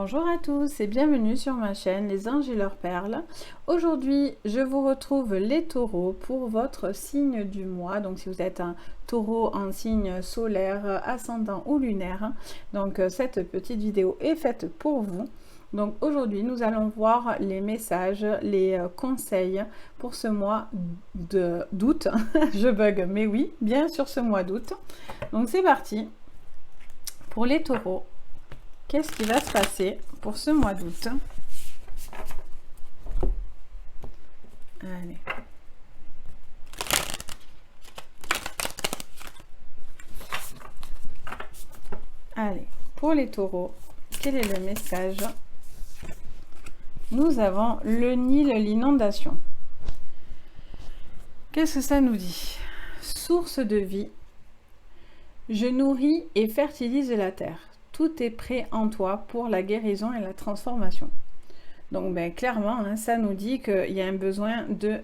Bonjour à tous et bienvenue sur ma chaîne Les Anges et leurs perles. Aujourd'hui, je vous retrouve les taureaux pour votre signe du mois. Donc si vous êtes un taureau en signe solaire, ascendant ou lunaire, donc cette petite vidéo est faite pour vous. Donc aujourd'hui, nous allons voir les messages, les conseils pour ce mois d'août. Je bug, mais oui, bien sur ce mois d'août. Donc c'est parti pour les taureaux. Qu'est-ce qui va se passer pour ce mois d'août? Allez. Allez, pour les taureaux, quel est le message? Nous avons le Nil, l'inondation. Qu'est-ce que ça nous dit? Source de vie. Je nourris et fertilise la terre. Tout est prêt en toi pour la guérison et la transformation. Donc clairement, hein, ça nous dit qu'il y a un besoin de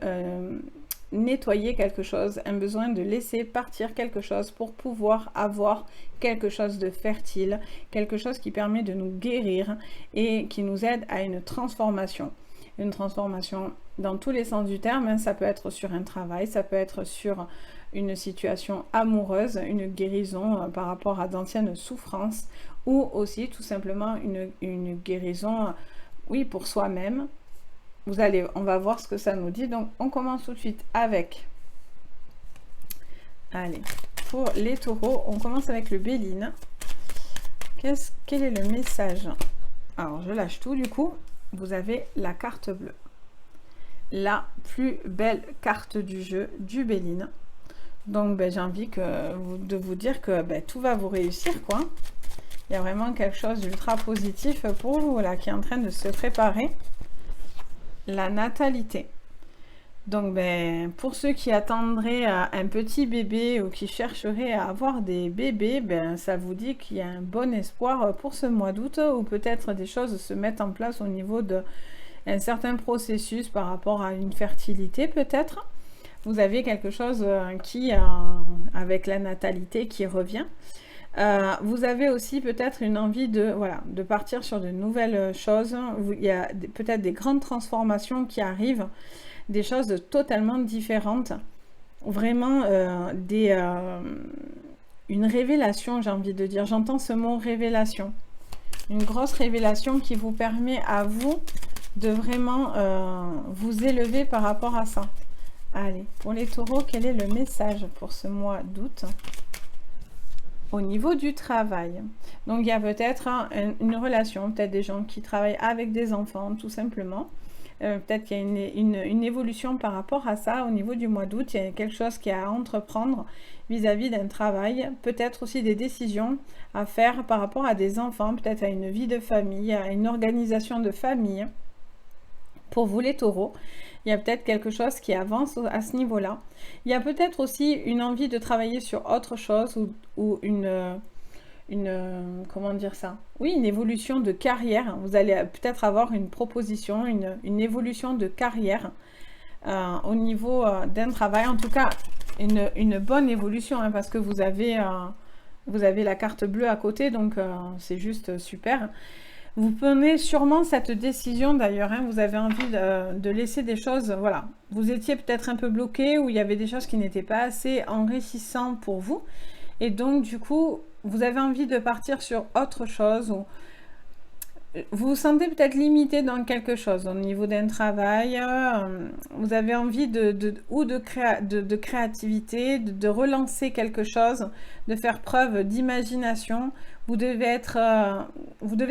nettoyer quelque chose, un besoin de laisser partir quelque chose pour pouvoir avoir quelque chose de fertile, quelque chose qui permet de nous guérir et qui nous aide à une transformation. Une transformation dans tous les sens du terme, hein, ça peut être sur un travail, ça peut être sur une situation amoureuse, une guérison par rapport à d'anciennes souffrances, ou aussi tout simplement une guérison, oui, pour soi-même. On va voir ce que ça nous dit. Donc on commence tout de suite avec, allez, pour les taureaux, on commence avec le Béline. Quel est le message? Alors je lâche tout du coup. Vous avez la carte bleue, la plus belle carte du jeu du Béline. Donc j'ai envie de vous dire que tout va vous réussir, quoi. Il y a vraiment quelque chose d'ultra positif pour vous là qui est en train de se préparer. La natalité. Donc pour ceux qui attendraient un petit bébé ou qui chercheraient à avoir des bébés, ça vous dit qu'il y a un bon espoir pour ce mois d'août, ou peut-être des choses se mettent en place au niveau d'un certain processus par rapport à une fertilité peut-être. Vous avez quelque chose avec la natalité qui revient. Vous avez aussi peut-être une envie de partir sur de nouvelles choses. Il y a peut-être des grandes transformations qui arrivent, des choses totalement différentes. Vraiment une révélation, j'ai envie de dire. J'entends ce mot révélation. Une grosse révélation qui vous permet à vous de vraiment vous élever par rapport à ça. Allez, pour les taureaux, quel est le message pour ce mois d'août? Au niveau du travail, donc il y a peut-être une relation, peut-être des gens qui travaillent avec des enfants, tout simplement. Peut-être qu'il y a une évolution par rapport à ça. Au niveau du mois d'août, il y a quelque chose qui est à entreprendre vis-à-vis d'un travail. Peut-être aussi des décisions à faire par rapport à des enfants, peut-être à une vie de famille, à une organisation de famille. Pour vous les taureaux, il y a peut-être quelque chose qui avance à ce niveau-là. Il y a peut-être aussi une envie de travailler sur autre chose ou comment dire ça? Oui, une évolution de carrière. Vous allez peut-être avoir une proposition, une évolution de carrière au niveau d'un travail. En tout cas, une bonne évolution, hein, parce que vous avez la carte bleue à côté, donc c'est juste super. Vous prenez sûrement cette décision d'ailleurs, hein, vous avez envie de laisser des choses, voilà. Vous étiez peut-être un peu bloqué, ou il y avait des choses qui n'étaient pas assez enrichissantes pour vous. Et donc du coup, vous avez envie de partir sur autre chose. Ou vous vous sentez peut-être limité dans quelque chose au niveau d'un travail. Vous avez envie de créativité, de relancer quelque chose, de faire preuve d'imagination. Vous devez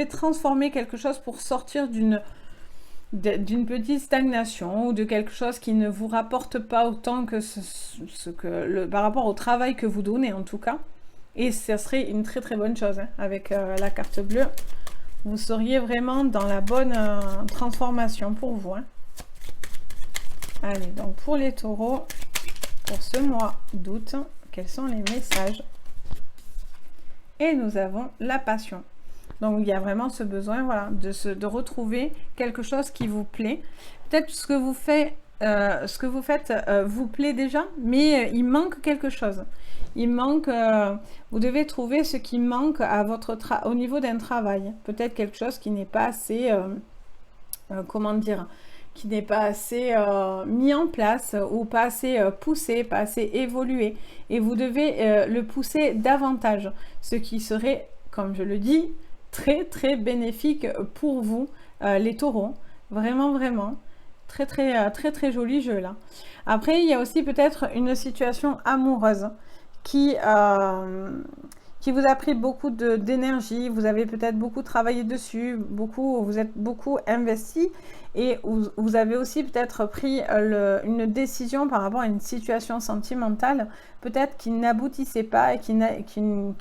transformer quelque chose pour sortir d'une petite stagnation, ou de quelque chose qui ne vous rapporte pas autant que par rapport au travail que vous donnez en tout cas. Et ça serait une très très bonne chose, hein, avec la carte bleue. Vous seriez vraiment dans la bonne transformation pour vous, hein. Allez, donc pour les taureaux, pour ce mois d'août, quels sont les messages? Et nous avons la passion. Donc il y a vraiment ce besoin, voilà, de retrouver quelque chose qui vous plaît. Peut-être ce que vous faites ce que vous faites vous plaît déjà, mais il manque quelque chose. Il manque, vous devez trouver ce qui manque à votre au niveau d'un travail. Peut-être quelque chose qui n'est pas assez, comment dire, qui n'est pas assez mis en place ou pas assez poussé, pas assez évolué. Et vous devez le pousser davantage, ce qui serait, comme je le dis, très très bénéfique pour vous, les taureaux. Vraiment, vraiment. Très très joli jeu là. Après, il y a aussi peut-être une situation amoureuse qui vous a pris beaucoup d'énergie. Vous avez peut-être beaucoup travaillé dessus, vous êtes beaucoup investi et vous avez aussi peut-être pris une décision par rapport à une situation sentimentale, peut-être qui n'aboutissait pas et qui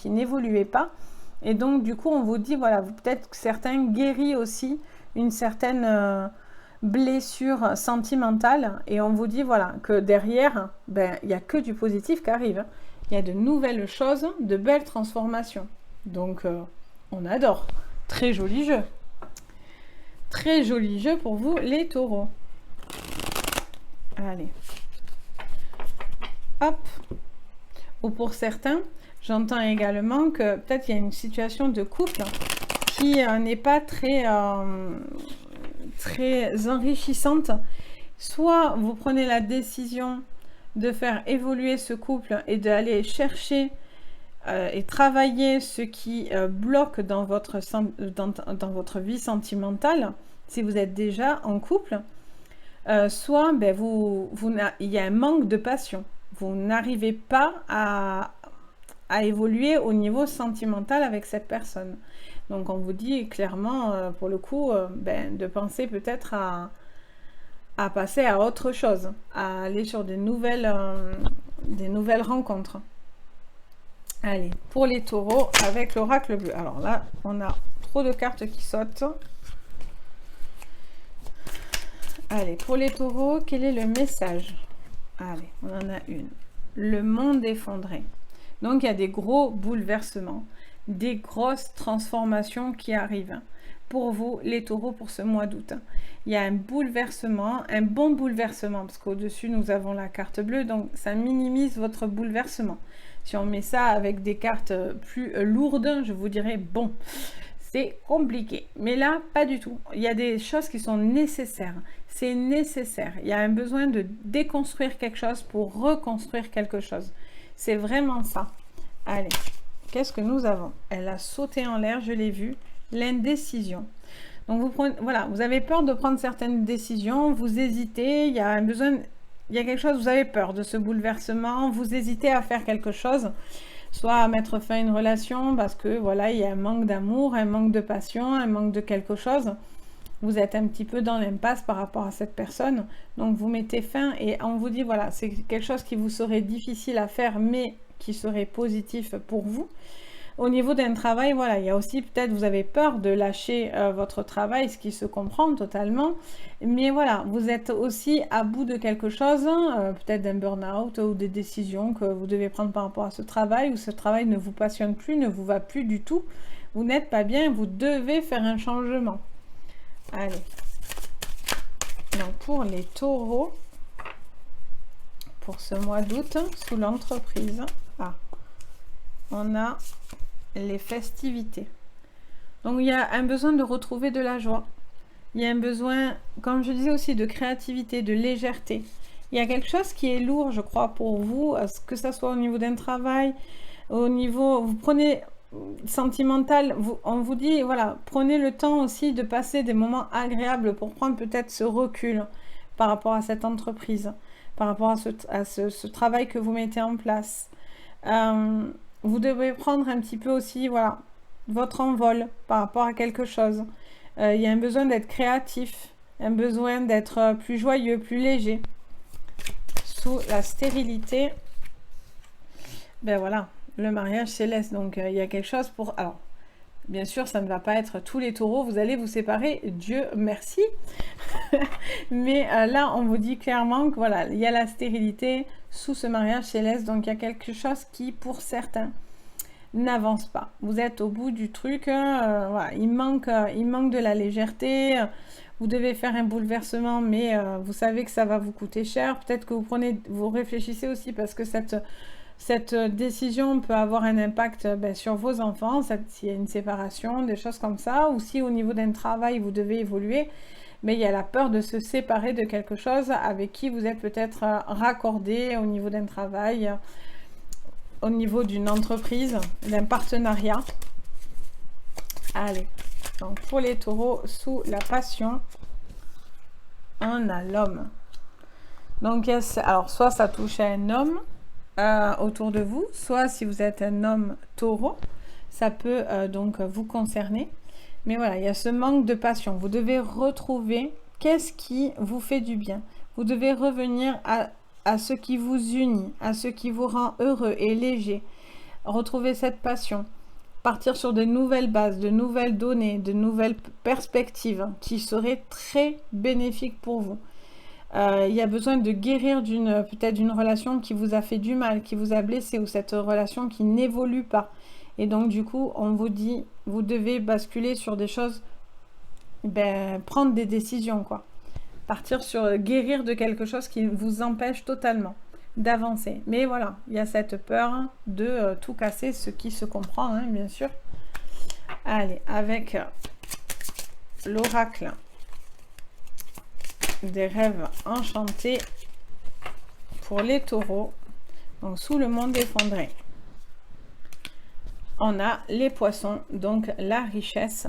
n'évoluait pas. Et donc, du coup, on vous dit, voilà, peut-être que certains guérissent aussi une certaine blessure sentimentale. Et on vous dit, voilà, que derrière, ben, il n'y a que du positif qui arrive. Il y a de nouvelles choses, de belles transformations. Donc, on adore. Très joli jeu. Très joli jeu pour vous, les taureaux. Allez. Hop. Ou pour certains, j'entends également que peut-être il y a une situation de couple qui n'est pas très enrichissante. Soit vous prenez la décision de faire évoluer ce couple et d'aller chercher et travailler ce qui bloque dans votre vie sentimentale, si vous êtes déjà en couple, soit ben, il y a un manque de passion. Vous n'arrivez pas à évoluer au niveau sentimental avec cette personne. Donc on vous dit clairement, pour le coup, ben, de penser peut-être à passer à autre chose, à aller sur des nouvelles rencontres. Allez, pour les taureaux, avec l'oracle bleu. Alors là, on a trop de cartes qui sautent. Allez, pour les taureaux, quel est le message? Allez, on en a une. Le monde effondré. Donc, il y a des gros bouleversements, des grosses transformations qui arrivent pour vous, les taureaux, pour ce mois d'août. Il y a un bouleversement, un bon bouleversement, parce qu'au-dessus, nous avons la carte bleue, donc ça minimise votre bouleversement. Si on met ça avec des cartes plus lourdes, je vous dirais, bon, c'est compliqué. Mais là, pas du tout. Il y a des choses qui sont nécessaires. C'est nécessaire. Il y a un besoin de déconstruire quelque chose pour reconstruire quelque chose. C'est vraiment ça. Allez, qu'est-ce que nous avons? Elle a sauté en l'air, je l'ai vu. L'indécision. Donc, vous avez peur de prendre certaines décisions, vous hésitez, il y a un besoin... Il y a quelque chose, vous avez peur de ce bouleversement, vous hésitez à faire quelque chose, soit à mettre fin à une relation parce que voilà, il y a un manque d'amour, un manque de passion, un manque de quelque chose. Vous êtes un petit peu dans l'impasse par rapport à cette personne, donc vous mettez fin et on vous dit voilà, c'est quelque chose qui vous serait difficile à faire mais qui serait positif pour vous. Au niveau d'un travail, voilà, il y a aussi peut-être vous avez peur de lâcher votre travail, ce qui se comprend totalement. Mais voilà, vous êtes aussi à bout de quelque chose, peut-être d'un burn-out ou des décisions que vous devez prendre par rapport à ce travail, ou ce travail ne vous passionne plus, ne vous va plus du tout. Vous n'êtes pas bien, vous devez faire un changement. Allez. Donc pour les taureaux, pour ce mois d'août, sous l'entreprise, on a les festivités. Donc il y a un besoin de retrouver de la joie. Il y a un besoin, comme je disais aussi, de créativité, de légèreté. Il y a quelque chose qui est lourd, je crois, pour vous, que ce soit au niveau d'un travail, au niveau, vous prenez sentimental, on vous dit, voilà, prenez le temps aussi de passer des moments agréables pour prendre peut-être ce recul par rapport à cette entreprise, par rapport à ce travail que vous mettez en place. Vous devez prendre un petit peu aussi, voilà, votre envol par rapport à quelque chose. Il y a un besoin d'être créatif, un besoin d'être plus joyeux, plus léger. Sous la stérilité, ben voilà, le mariage céleste. Donc, il y a quelque chose pour... Alors, bien sûr, ça ne va pas être tous les taureaux, vous allez vous séparer, Dieu merci. Mais là, on vous dit clairement que voilà, il y a la stérilité sous ce mariage céleste. Donc, il y a quelque chose qui, pour certains, n'avance pas. Vous êtes au bout du truc, voilà, il manque de la légèreté. vous devez faire un bouleversement, mais vous savez que ça va vous coûter cher. Peut-être que vous réfléchissez aussi parce que cette décision peut avoir un impact sur vos enfants, s'il y a une séparation, des choses comme ça, ou si au niveau d'un travail, vous devez évoluer, mais il y a la peur de se séparer de quelque chose avec qui vous êtes peut-être raccordé au niveau d'un travail, au niveau d'une entreprise, d'un partenariat. Allez, donc pour les taureaux, sous la passion, on a l'homme. Donc, alors, soit ça touche à un homme autour de vous, soit si vous êtes un homme taureau, ça peut donc vous concerner. Mais voilà, il y a ce manque de passion. Vous devez retrouver qu'est-ce qui vous fait du bien. Vous devez revenir à ce qui vous unit, à ce qui vous rend heureux et léger. Retrouver cette passion. Partir sur de nouvelles bases, de nouvelles données, de nouvelles perspectives qui seraient très bénéfiques pour vous. Il y a besoin de guérir peut-être d'une relation qui vous a fait du mal, qui vous a blessé, ou cette relation qui n'évolue pas. Et donc du coup, on vous dit, vous devez basculer sur des choses, prendre des décisions, quoi. Partir sur guérir de quelque chose qui vous empêche totalement d'avancer. Mais voilà, il y a cette peur de tout casser, ce qui se comprend, hein, bien sûr. Allez, avec l'oracle des rêves enchantés pour les taureaux. Donc, sous le monde effondré, on a les poissons, donc la richesse.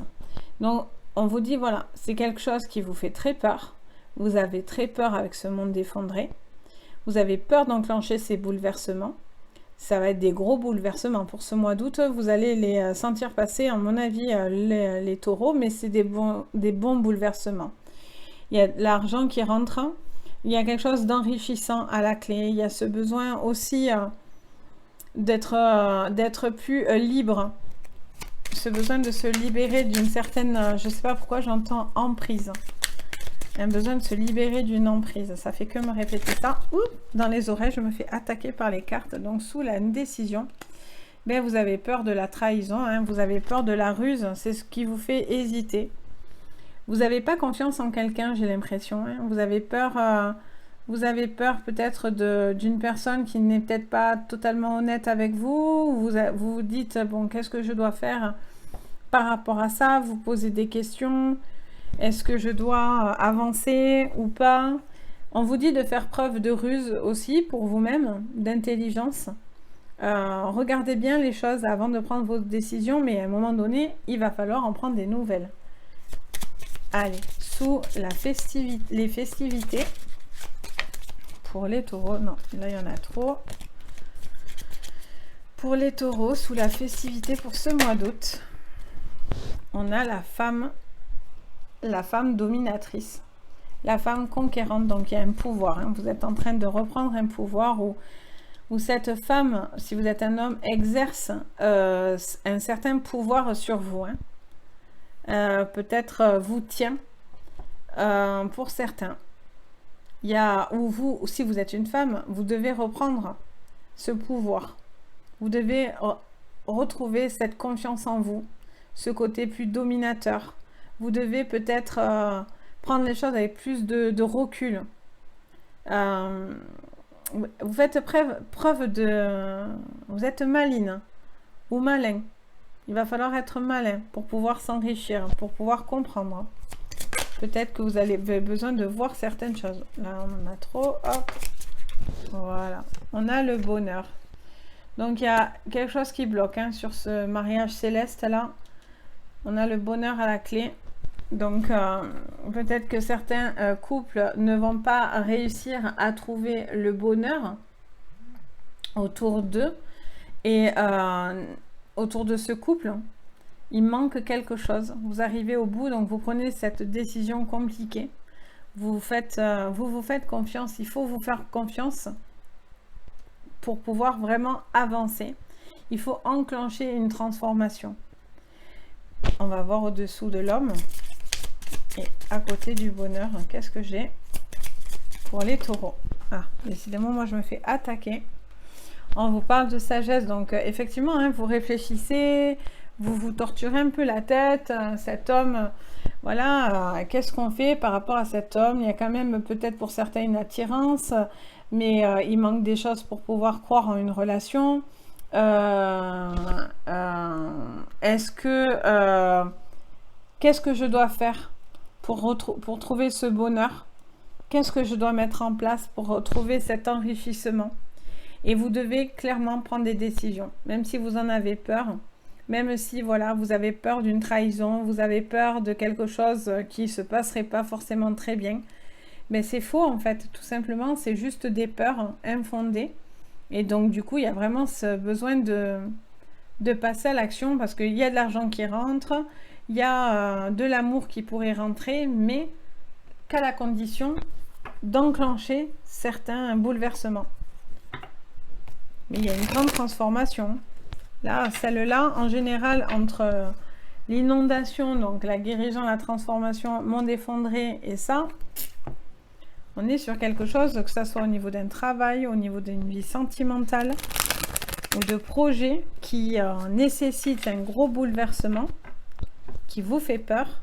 Donc, on vous dit, voilà, c'est quelque chose qui vous fait très peur. Vous avez très peur avec ce monde effondré. Vous avez peur d'enclencher ces bouleversements. Ça va être des gros bouleversements. Pour ce mois d'août, vous allez les sentir passer, à mon avis, les taureaux, mais c'est des bons bouleversements. Il y a de l'argent qui rentre. Il y a quelque chose d'enrichissant à la clé. Il y a ce besoin aussi d'être plus libre. Ce besoin de se libérer d'une certaine, je ne sais pas pourquoi j'entends emprise. Un besoin de se libérer d'une emprise. Ça fait que me répéter ça. Ouh, dans les oreilles, je me fais attaquer par les cartes. Donc, sous la décision, vous avez peur de la trahison. Hein, vous avez peur de la ruse. C'est ce qui vous fait hésiter. Vous n'avez pas confiance en quelqu'un, j'ai l'impression. Hein. Vous avez peur peut-être d'une personne qui n'est peut-être pas totalement honnête avec vous. Vous vous dites, bon, qu'est-ce que je dois faire par rapport à ça? Vous posez des questions. Est-ce que je dois avancer ou pas? On vous dit de faire preuve de ruse aussi pour vous-même, d'intelligence. Regardez bien les choses avant de prendre vos décisions, mais à un moment donné, il va falloir en prendre des nouvelles. Allez, sous les festivités, pour les taureaux, non, là il y en a trop. Pour les taureaux, sous la festivité pour ce mois d'août, on a la femme dominatrice, la femme conquérante, donc il y a un pouvoir. Hein. Vous êtes en train de reprendre un pouvoir où cette femme, si vous êtes un homme, exerce un certain pouvoir sur vous. Hein. Peut-être vous tient pour certains. Il y a, ou vous, si vous êtes une femme, vous devez reprendre ce pouvoir. Vous devez retrouver cette confiance en vous, ce côté plus dominateur. Vous devez peut-être prendre les choses avec plus de recul. Vous faites preuve de... Vous êtes maline ou malin. Il va falloir être malin pour pouvoir s'enrichir, pour pouvoir comprendre. Peut-être que vous avez besoin de voir certaines choses. Là, on en a trop. Hop. Voilà. On a le bonheur. Donc, il y a quelque chose qui bloque hein, sur ce mariage céleste là. On a le bonheur à la clé. Donc, peut-être que certains couples ne vont pas réussir à trouver le bonheur autour d'eux. Et autour de ce couple, il manque quelque chose. Vous arrivez au bout, donc vous prenez cette décision compliquée. Vous vous faites confiance. Il faut vous faire confiance pour pouvoir vraiment avancer. Il faut enclencher une transformation. On va voir au-dessous de l'homme. Et à côté du bonheur, qu'est-ce que j'ai pour les taureaux? Ah, décidément, moi, je me fais attaquer. On vous parle de sagesse. Donc, effectivement, hein, vous réfléchissez, vous vous torturez un peu la tête. Cet homme, Voilà, qu'est-ce qu'on fait par rapport à cet homme? Il y a quand même peut-être pour certains une attirance, mais il manque des choses pour pouvoir croire en une relation. Euh, euh, est-ce que qu'est-ce que je dois faire pour trouver ce bonheur? Qu'est-ce que je dois mettre en place pour retrouver cet enrichissement? Et vous devez clairement prendre des décisions, même si vous en avez peur, même si voilà, vous avez peur d'une trahison, vous avez peur de quelque chose qui se passerait pas forcément très bien. Mais c'est faux en fait, tout simplement, c'est juste des peurs infondées. Et donc du coup, il y a vraiment ce besoin de passer à l'action parce qu'il y a de l'argent qui rentre, il y a de l'amour qui pourrait rentrer, mais qu'à la condition d'enclencher certains bouleversements. Mais il y a une grande transformation. Là, celle-là, en général, entre l'inondation, donc la guérison, la transformation, monde effondré et ça, on est sur quelque chose, que ce soit au niveau d'un travail, au niveau d'une vie sentimentale ou de projet qui nécessite un gros bouleversement, qui vous fait peur,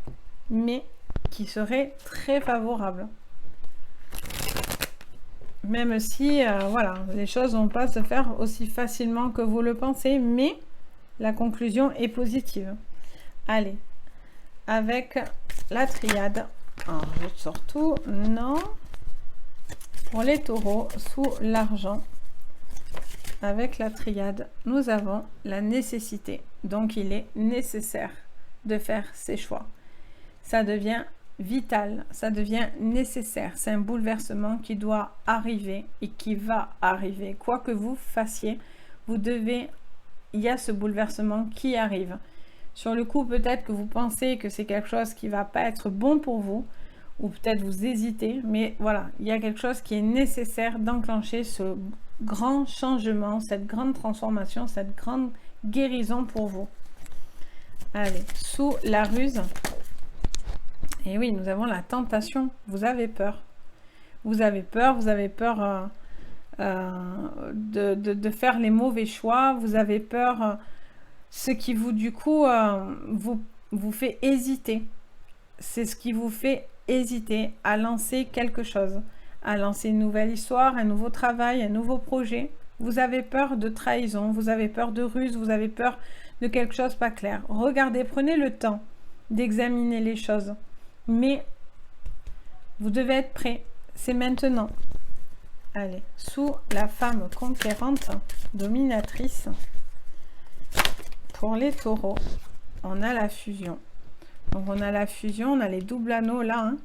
mais qui serait très favorable. Même si, voilà, les choses vont pas se faire aussi facilement que vous le pensez, mais la conclusion est positive. Allez, avec la triade. Alors, je sors tout. Non. Pour les taureaux, sous l'argent, avec la triade, nous avons la nécessité. Donc, il est nécessaire de faire ses choix. Ça devient vital, ça devient nécessaire. C'est un bouleversement qui doit arriver et qui va arriver. Quoi que vous fassiez, vous devez... Il y a ce bouleversement qui arrive. Sur le coup, peut-être que vous pensez que c'est quelque chose qui ne va pas être bon pour vous, ou peut-être vous hésitez, mais voilà, il y a quelque chose qui est nécessaire d'enclencher ce grand changement, cette grande transformation, cette grande guérison pour vous. Allez, sous la ruse. Et oui, nous avons la tentation. Vous avez peur. Vous avez peur de faire les mauvais choix. Vous avez peur, ce qui vous, du coup, vous fait hésiter. C'est ce qui vous fait hésiter à lancer quelque chose, à lancer une nouvelle histoire, un nouveau travail, un nouveau projet. Vous avez peur de trahison, vous avez peur de ruse, vous avez peur de quelque chose pas clair. Regardez, prenez le temps d'examiner les choses. Mais vous devez être prêt. C'est maintenant. Allez, sous la femme conquérante, dominatrice, pour les taureaux, on a la fusion. Donc on a la fusion, on a les doubles anneaux là. Hein.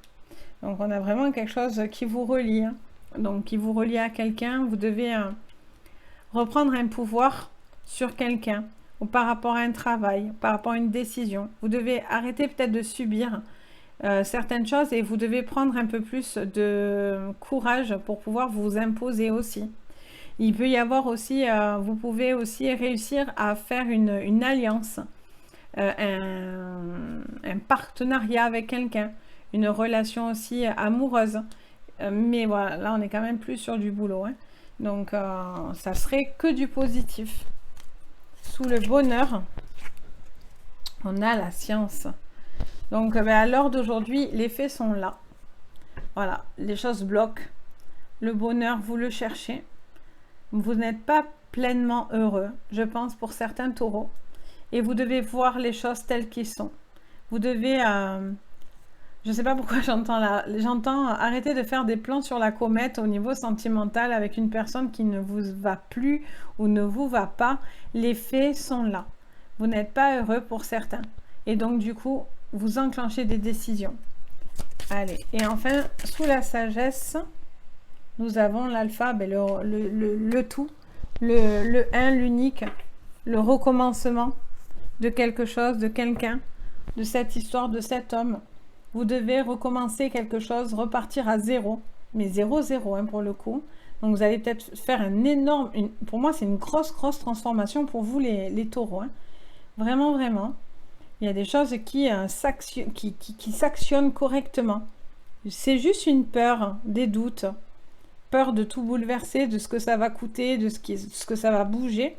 Donc on a vraiment quelque chose qui vous relie. Hein. Donc qui vous relie à quelqu'un. Vous devez reprendre un pouvoir sur quelqu'un. Ou par rapport à un travail, par rapport à une décision. Vous devez arrêter peut-être de subir certaines choses et vous devez prendre un peu plus de courage pour pouvoir vous imposer aussi. Il peut y avoir aussi, vous pouvez aussi réussir à faire une alliance, un partenariat avec quelqu'un, une relation aussi amoureuse. Mais voilà, là on est quand même plus sur du boulot. Hein. Donc ça serait que du positif. Sous le bonheur, on a la science. Donc, à l'heure d'aujourd'hui, les faits sont là. Voilà, les choses bloquent. Le bonheur, vous le cherchez. Vous n'êtes pas pleinement heureux, je pense, pour certains taureaux. Et vous devez voir les choses telles qu'elles sont. Vous devez... je ne sais pas pourquoi j'entends arrêter de faire des plans sur la comète au niveau sentimental avec une personne qui ne vous va plus ou ne vous va pas. Les faits sont là. Vous n'êtes pas heureux pour certains. Et donc, du coup, vous enclenchez des décisions. Allez, et enfin, sous la sagesse, nous avons l'alpha, le tout, le un, l'unique, le recommencement de quelque chose, de quelqu'un, de cette histoire, de cet homme. Vous devez recommencer quelque chose, repartir à zéro, mais 0-0 hein, pour le coup. Donc vous allez peut-être faire un énorme... pour moi, c'est une grosse transformation pour vous les taureaux. Hein. Vraiment, vraiment. Il y a des choses qui s'actionnent correctement. C'est juste une peur, des doutes, peur de tout bouleverser, de ce que ça va coûter, de ce que ça va bouger.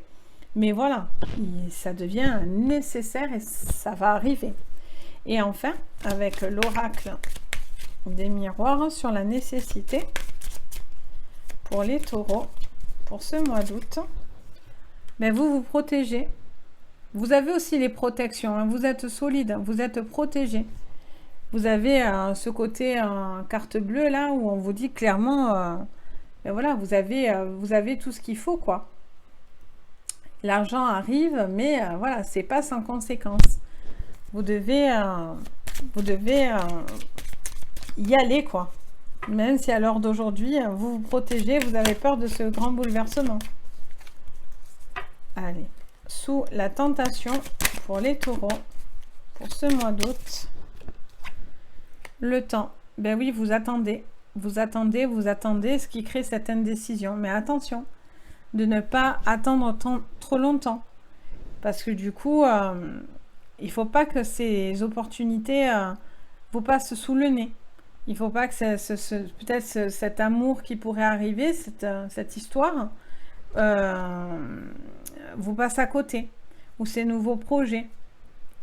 Mais voilà, ça devient nécessaire et ça va arriver. Et enfin, avec l'oracle des miroirs sur la nécessité pour les taureaux, pour ce mois d'août, ben vous vous protégez. Vous avez aussi les protections, hein. Vous êtes solide, vous êtes protégé. Vous avez ce côté carte bleue là où on vous dit clairement, ben voilà, vous avez tout ce qu'il faut, quoi. L'argent arrive, mais voilà, c'est pas sans conséquence. Vous devez y aller, quoi. Même si à l'heure d'aujourd'hui, vous vous protégez, vous avez peur de ce grand bouleversement. Allez, sous la tentation pour les taureaux, pour ce mois d'août, le temps. Ben oui, vous attendez, ce qui crée cette indécision. Mais attention, de ne pas attendre trop longtemps. Parce que du coup, il ne faut pas que ces opportunités vous passent sous le nez. Il ne faut pas que peut-être cet amour qui pourrait arriver, cette histoire, vous passe à côté. Ou ces nouveaux projets.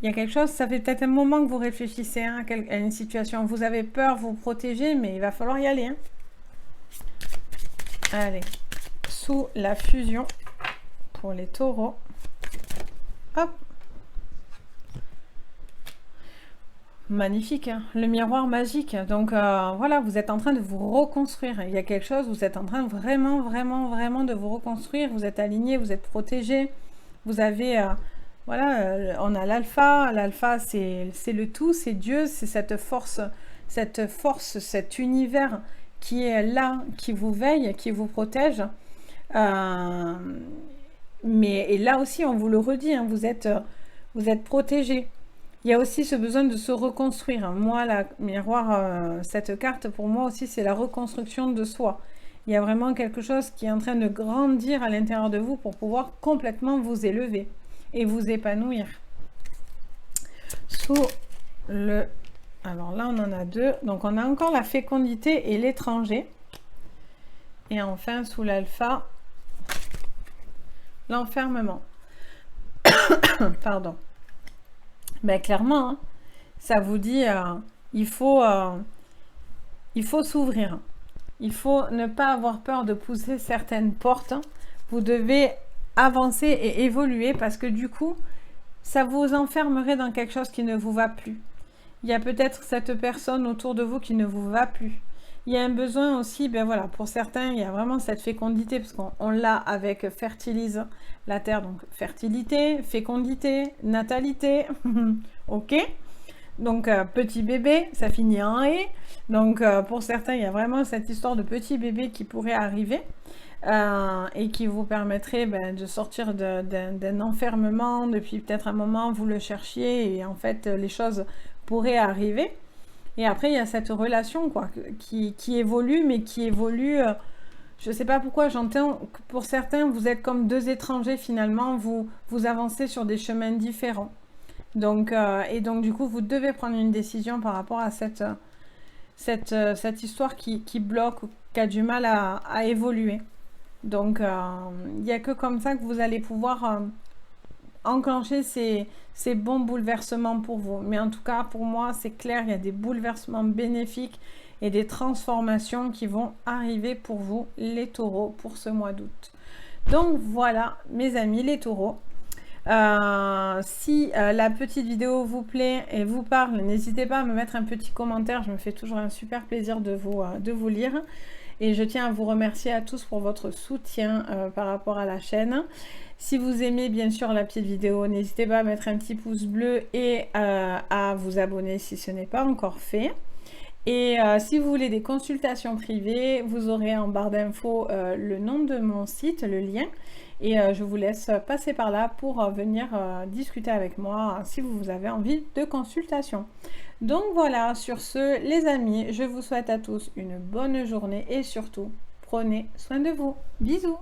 Il y a quelque chose, ça fait peut-être un moment que vous réfléchissez à une situation. Vous avez peur, vous protégez, mais il va falloir y aller. Hein. Allez, sous la fusion pour les taureaux. Hop. Magnifique, hein, le miroir magique. Donc voilà, vous êtes en train de vous reconstruire. Il y a quelque chose, vous êtes en train vraiment de vous reconstruire. Vous êtes aligné, vous êtes protégé. Vous avez... voilà, on a l'alpha. L'alpha, c'est le tout, c'est Dieu, c'est cette force, cet univers qui est là, qui vous veille, qui vous protège. Et là aussi, on vous le redit, hein, vous êtes protégé. Il y a aussi ce besoin de se reconstruire. Moi, la miroir, cette carte, pour moi aussi, c'est la reconstruction de soi. Il y a vraiment quelque chose qui est en train de grandir à l'intérieur de vous pour pouvoir complètement vous élever et vous épanouir. Sous le... Alors là, on en a deux. Donc, on a encore la fécondité et l'étranger. Et enfin, sous l'alpha, l'enfermement. Pardon. Ben, clairement, hein, ça vous dit, il faut s'ouvrir. Il faut ne pas avoir peur de pousser certaines portes. Vous devez avancer et évoluer parce que du coup, ça vous enfermerait dans quelque chose qui ne vous va plus. Il y a peut-être cette personne autour de vous qui ne vous va plus. Il y a un besoin aussi, ben voilà, pour certains, il y a vraiment cette fécondité, parce qu'on l'a avec fertilise la terre, donc fertilité, fécondité, natalité, ok. Donc petit bébé, ça finit en et. Donc pour certains, il y a vraiment cette histoire de petit bébé qui pourrait arriver et qui vous permettrait de sortir d'un enfermement. Depuis peut-être un moment, vous le cherchiez et en fait, les choses pourraient arriver. Et après, il y a cette relation quoi, qui évolue, mais qui évolue... je ne sais pas pourquoi, j'entends que pour certains, vous êtes comme deux étrangers finalement, vous avancez sur des chemins différents. Donc, et donc, du coup, vous devez prendre une décision par rapport à cette histoire qui bloque, qui a du mal à évoluer. Donc, il n'y a que comme ça que vous allez pouvoir enclencher ces bons bouleversements pour vous. Mais en tout cas, pour moi, c'est clair, il y a des bouleversements bénéfiques et des transformations qui vont arriver pour vous, les taureaux, pour ce mois d'août. Donc, voilà, mes amis, les taureaux. Si la petite vidéo vous plaît et vous parle, n'hésitez pas à me mettre un petit commentaire. Je me fais toujours un super plaisir de vous lire. Et je tiens à vous remercier à tous pour votre soutien par rapport à la chaîne. Si vous aimez bien sûr la petite vidéo, n'hésitez pas à mettre un petit pouce bleu et à vous abonner si ce n'est pas encore fait. Et si vous voulez des consultations privées, vous aurez en barre d'infos le nom de mon site, le lien. Et je vous laisse passer par là pour venir discuter avec moi si vous avez envie de consultation. Donc voilà, sur ce, les amis, je vous souhaite à tous une bonne journée et surtout, prenez soin de vous. Bisous!